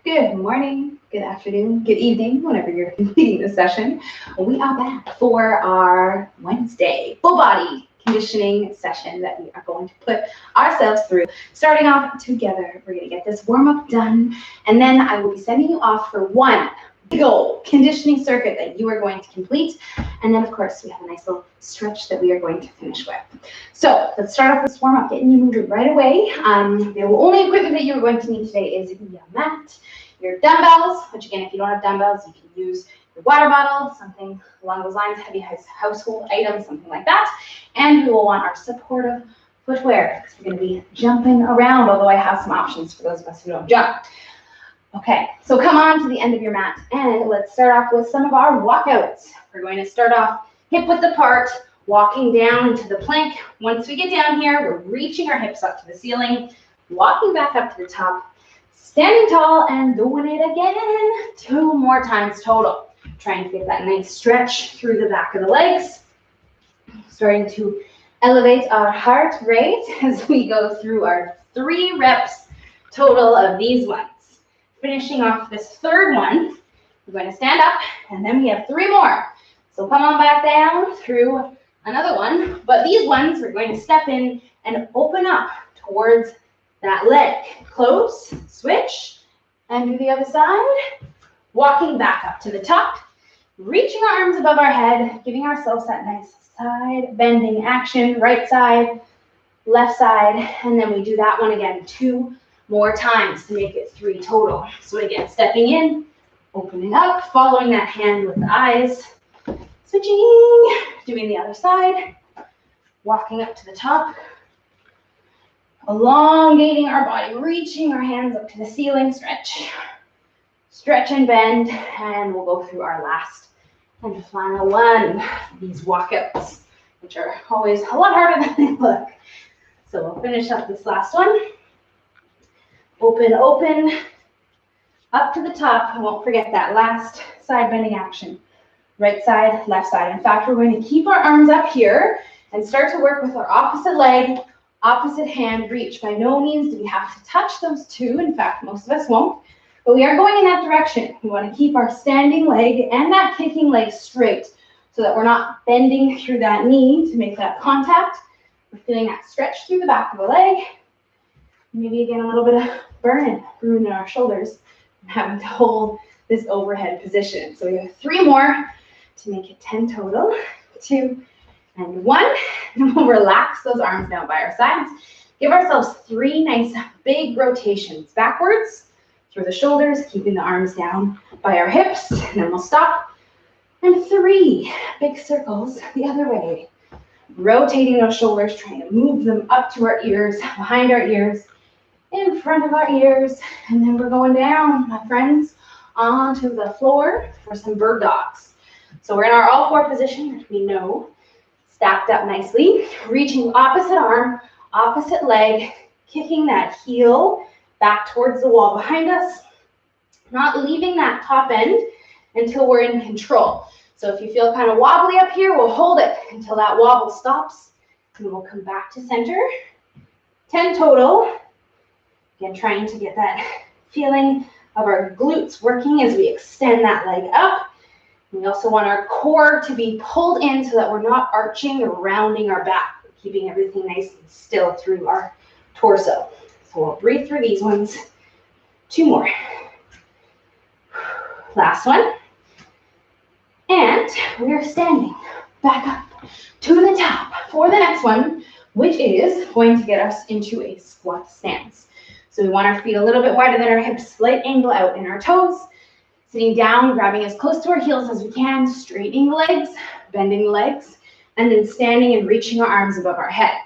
Good morning, good afternoon, good evening, whenever you're completing this session. We are back for our Wednesday full body conditioning session that we are going to put ourselves through. Starting off together, we're going to get this warm up done, and then I will be sending you off for one big old conditioning circuit that you are going to complete. And then, of course, we have a nice little stretch that we are going to finish with. So let's start off with this warm up, getting you moving right away. The only equipment that you're going to need today is your mat, your dumbbells, which again, if you don't have dumbbells, you can use your water bottle, something along those lines, heavy household items, something like that. And we will want our supportive footwear because we're going to be jumping around, although I have some options for those of us who don't jump. Okay, so come on to the end of your mat and let's start off with some of our walkouts. We're going to start off hip width apart, walking down into the plank. Once we get down here, we're reaching our hips up to the ceiling, walking back up to the top, standing tall and doing it again 2 more times total. Trying to get that nice stretch through the back of the legs. Starting to elevate our heart rate as we go through our 3 reps total of these ones. Finishing off this 3rd one, we're going to stand up and then we have 3 more. So come on back down through another one, but these ones we're going to step in and open up towards that leg. Close, switch, and do the other side. Walking back up to the top, reaching our arms above our head, giving ourselves that nice side bending action, right side, left side, and then we do that one again 2 more times to make it 3 total. So again, stepping in, opening up, following that hand with the eyes, switching, doing the other side, walking up to the top, elongating our body, reaching our hands up to the ceiling, stretch, stretch and bend, and we'll go through our last and final one, these walkouts, which are always a lot harder than they look. So we'll finish up this last one. Open, open, up to the top. And won't forget that last side bending action. Right side, left side. In fact, we're going to keep our arms up here and start to work with our opposite leg, opposite hand reach. By no means do we have to touch those 2. In fact, most of us won't. But we are going in that direction. We want to keep our standing leg and that kicking leg straight so that we're not bending through that knee to make that contact. We're feeling that stretch through the back of the leg. Maybe again a little bit of burn in our shoulders and having to hold this overhead position. So we have 3 more to make it 10 total. 2 and 1. And we'll relax those arms down by our sides. Give ourselves 3 nice big rotations backwards through the shoulders, keeping the arms down by our hips. And then we'll stop. And 3 big circles the other way. Rotating those shoulders, trying to move them up to our ears, behind our ears, in front of our ears, and then we're going down, my friends, onto the floor for some bird dogs. So we're in our all 4 position, which we know, stacked up nicely, reaching opposite arm, opposite leg, kicking that heel back towards the wall behind us, not leaving that top end until we're in control. So if you feel kind of wobbly up here, we'll hold it until that wobble stops, and we'll come back to center. 10 total. Again, trying to get that feeling of our glutes working as we extend that leg up. We also want our core to be pulled in so that we're not arching or rounding our back. We're keeping everything nice and still through our torso. So we'll breathe through these ones. 2 more. Last one. And we're standing back up to the top for the next one, which is going to get us into a squat stance. So we want our feet a little bit wider than our hips, slight angle out in our toes. Sitting down, grabbing as close to our heels as we can, straightening the legs, bending the legs, and then standing and reaching our arms above our head.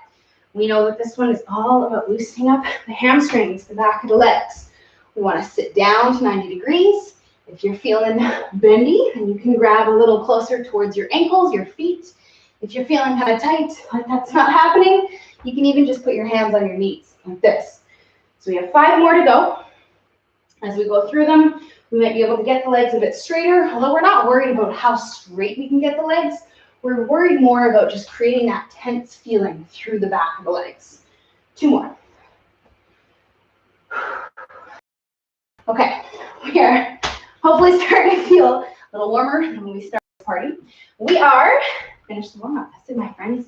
We know that this one is all about loosening up the hamstrings, the back of the legs. We want to sit down to 90 degrees. If you're feeling bendy, then you can grab a little closer towards your ankles, your feet. If you're feeling kind of tight, but that's not happening, you can even just put your hands on your knees like this. So we have 5 more to go. As we go through them, we might be able to get the legs a bit straighter, although we're not worried about how straight we can get the legs. We're worried more about just creating that tense feeling through the back of the legs. 2 more. Okay, we are hopefully starting to feel a little warmer when we start this party. We are finished the warm-up. That's it, my friends.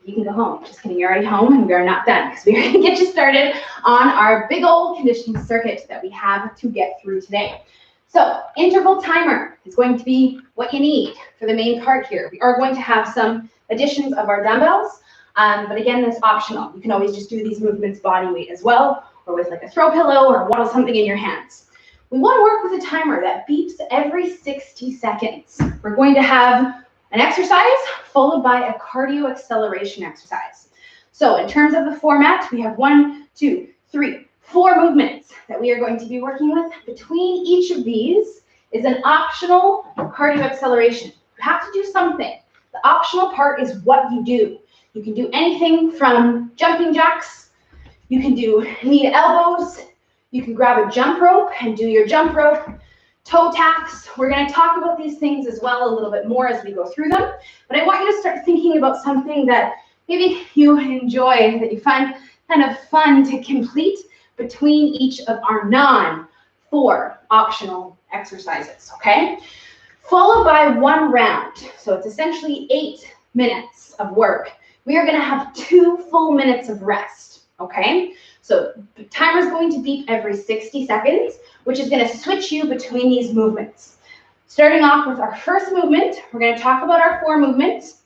You can go home. Just kidding, you're already home and we are not done because we're going to get you started on our big old conditioning circuit that we have to get through today. So interval timer is going to be what you need for the main part here. We are going to have some additions of our dumbbells, but again, that's optional. You can always just do these movements body weight as well, or with like a throw pillow or waddle something in your hands. We want to work with a timer that beeps every 60 seconds. We're going to have an exercise followed by a cardio acceleration exercise. So in terms of the format, we have 1, 2, 3, 4 movements that we are going to be working with. Between each of these is an optional cardio acceleration. You have to do something. The optional part is what you do. You can do anything from jumping jacks. You can do knee to elbows. You can grab a jump rope and do your jump rope. Toe taps. We're going to talk about these things as well a little bit more as we go through them. But I want you to start thinking about something that maybe you enjoy, that you find kind of fun to complete between each of our non-4 optional exercises, okay? Followed by 1 round. So it's essentially 8 minutes of work. We are going to have 2 full minutes of rest, okay? So the timer is going to beep every 60 seconds, which is going to switch you between these movements. Starting off with our first movement, we're going to talk about our 4 movements.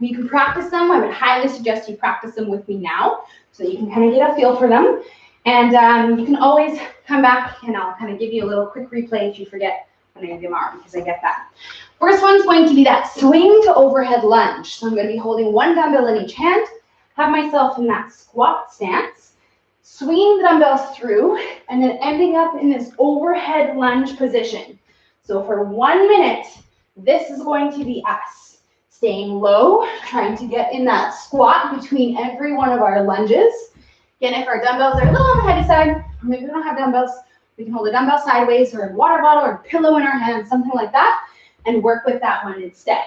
You can practice them. I would highly suggest you practice them with me now so that you can kind of get a feel for them. And you can always come back and I'll kind of give you a little quick replay if you forget when I give them are, because I get that. First one's going to be that swing to overhead lunge. So I'm going to be holding 1 dumbbell in each hand, have myself in that squat stance, swinging the dumbbells through, and then ending up in this overhead lunge position. So for 1 minute, this is going to be us staying low, trying to get in that squat between every one of our lunges. Again, if our dumbbells are a little on the heavy side, or maybe we don't have dumbbells, we can hold a dumbbell sideways or a water bottle or a pillow in our hands, something like that, and work with that one instead.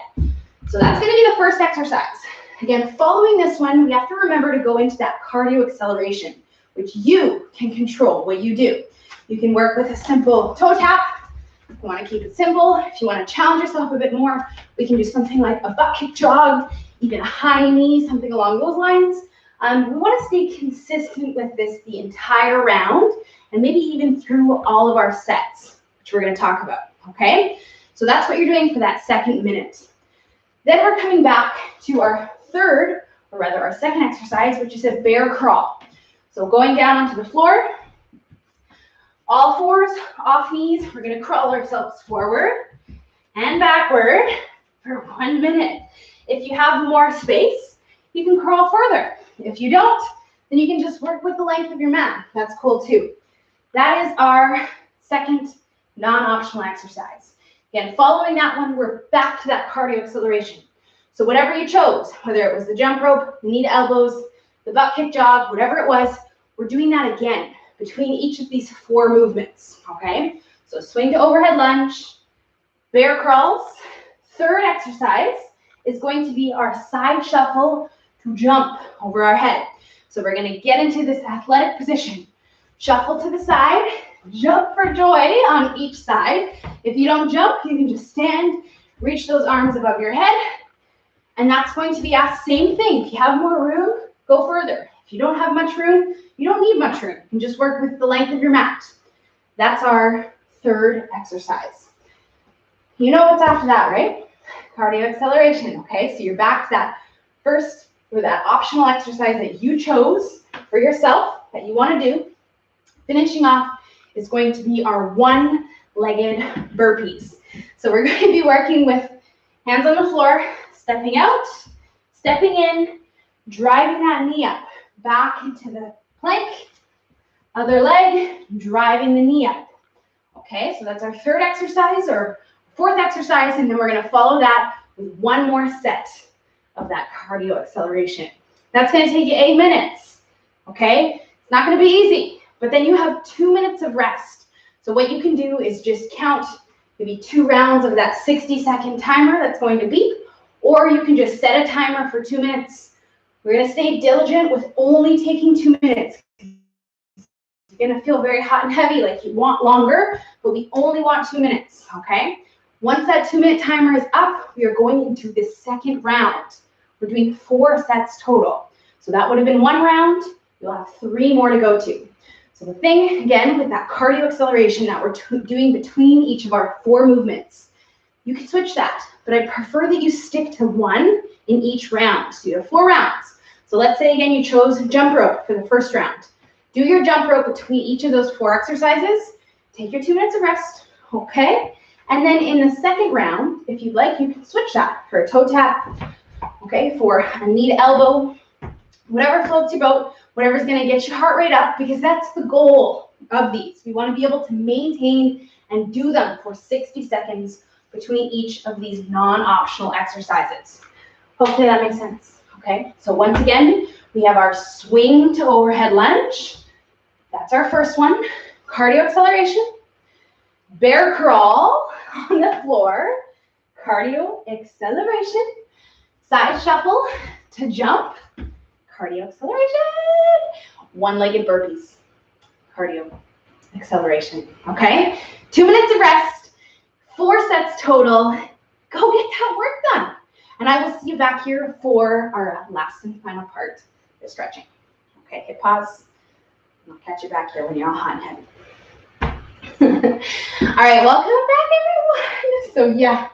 So that's going to be the first exercise. Again, following this one, we have to remember to go into that cardio acceleration, which you can control what you do. You can work with a simple toe tap. If you want to keep it simple, if you want to challenge yourself a bit more, we can do something like a butt kick jog, even a high knee, something along those lines. We want to stay consistent with this the entire round and maybe even through all of our sets, which we're going to talk about, okay? So that's what you're doing for that 2nd minute. Then we're coming back to our third, or rather our second exercise, which is a bear crawl. So going down onto the floor, all fours, off knees, we're going to crawl ourselves forward and backward for 1 minute. If you have more space, you can crawl further. If you don't, then you can just work with the length of your mat. That's cool too. That is our second non-optional exercise. Again, following that one, we're back to that cardio acceleration. So whatever you chose, whether it was the jump rope, the knee to elbows, the butt kick jog, whatever it was, we're doing that again between each of these 4 movements, okay? So swing to overhead lunge, bear crawls. Third exercise is going to be our side shuffle to jump over our head. So we're going to get into this athletic position. Shuffle to the side, jump for joy on each side. If you don't jump, you can just stand, reach those arms above your head, and that's going to be our same thing. If you have more room, go further. If you don't have much room, you don't need much room. You can just work with the length of your mat. That's our third exercise. You know what's after that, right? Cardio acceleration, okay? So you're back to that first, or that optional exercise that you chose for yourself that you want to do. Finishing off is going to be our 1-legged burpees. So we're going to be working with hands on the floor, stepping out, stepping in, driving that knee up, back into the plank, other leg, driving the knee up. Okay, so that's our third exercise or fourth exercise, and then we're going to follow that with 1 more set of that cardio acceleration. That's going to take you 8 minutes, okay? It's not going to be easy, but then you have 2 minutes of rest. So what you can do is just count maybe 2 rounds of that 60-second timer that's going to beep, or you can just set a timer for 2 minutes. We're going to stay diligent with only taking 2 minutes. You're gonna feel very hot and heavy, like you want longer, but we only want 2 minutes, okay? Once that 2-minute timer is up, we are going into the second round. We're doing 4 sets total. So that would have been 1 round. You'll have 3 more to go to. So the thing, again, with that cardio acceleration that we're doing between each of our 4 movements, you can switch that, but I prefer that you stick to 1 in each round. So you have 4 rounds. So let's say, again, you chose jump rope for the first round. Do your jump rope between each of those 4 exercises. Take your 2 minutes of rest, okay? And then in the second round, if you'd like, you can switch that for a toe tap, okay, for a knee to elbow, whatever floats your boat, whatever's gonna get your heart rate up, because that's the goal of these. We wanna be able to maintain and do them for 60 seconds between each of these non-optional exercises. Hopefully that makes sense, okay? So once again, we have our swing to overhead lunge. That's our first one. Cardio acceleration. Bear crawl on the floor. Cardio acceleration. Side shuffle to jump. Cardio acceleration. One-legged burpees. Cardio acceleration, okay? 2 minutes of rest. 4 sets total. Go get that work done. And I will see you back here for our last and final part, the stretching. Okay, hit pause. I'll catch you back here when you're all hot and heavy. All right, welcome back, everyone. So yeah,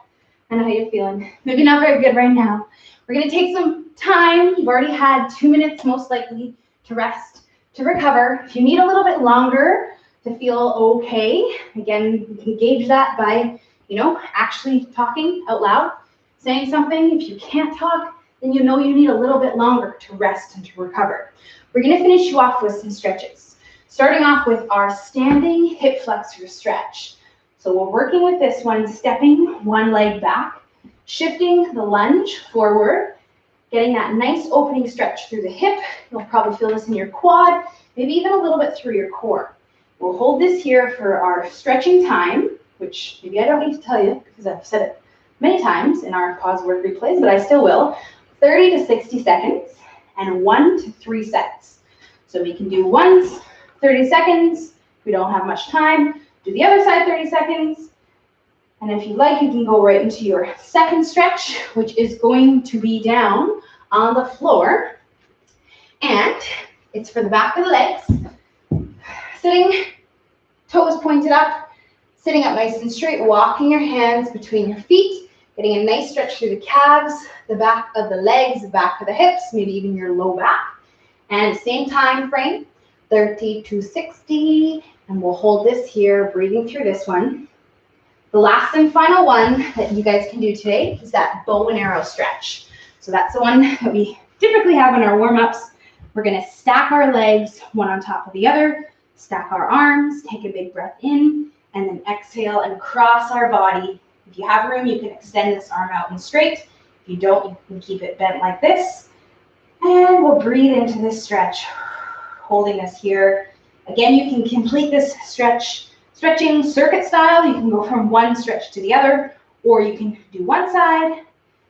I know how you're feeling. Maybe not very good right now. We're gonna take some time. You've already had 2 minutes, most likely, to rest, to recover. If you need a little bit longer to feel okay, again, you can gauge that by, actually talking out loud, saying something. If you can't talk, then you know you need a little bit longer to rest and to recover. We're gonna finish you off with some stretches. Starting off with our standing hip flexor stretch. So we're working with this one, stepping one leg back, shifting the lunge forward, getting that nice opening stretch through the hip. You'll probably feel this in your quad, maybe even a little bit through your core. We'll hold this here for our stretching time, which maybe I don't need to tell you because I've said it many times in our pause work replays, but I still will. 30 to 60 seconds and 1 to 3 sets. So we can do once, 30 seconds. If we don't have much time, do the other side 30 seconds. And if you like, you can go right into your second stretch, which is going to be down on the floor. And it's for the back of the legs. Sitting, toes pointed up, sitting up nice and straight, walking your hands between your feet, getting a nice stretch through the calves, the back of the legs, the back of the hips, maybe even your low back. And same time frame, 30 to 60. And we'll hold this here, breathing through this one. The last and final one that you guys can do today is that bow and arrow stretch. So that's the one that we typically have in our warm-ups. We're gonna stack our legs one on top of the other, stack our arms, take a big breath in, and then exhale and cross our body. If you have room, you can extend this arm out and straight. If you don't, you can keep it bent like this. And we'll breathe into this stretch, holding this here. Again, you can complete this stretching circuit style. You can go from one stretch to the other, or you can do one side,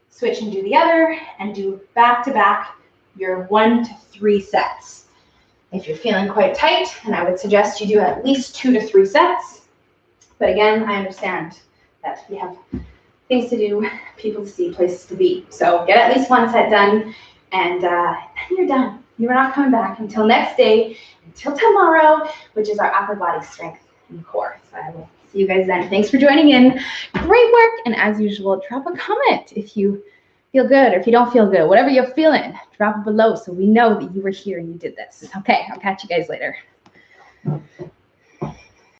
switch and do the other, and do back-to-back your 1 to 3 sets. If you're feeling quite tight, and I would suggest you do at least 2 to 3 sets. But again, I understand that we have things to do, people to see, places to be. So get at least 1 set done, and then you're done. You're not coming back until next day, until tomorrow, which is our upper body strength and core. So I will see you guys then. Thanks for joining in. Great work. And as usual, drop a comment if you feel good or if you don't feel good. Whatever you're feeling, drop it below so we know that you were here and you did this. Okay, I'll catch you guys later.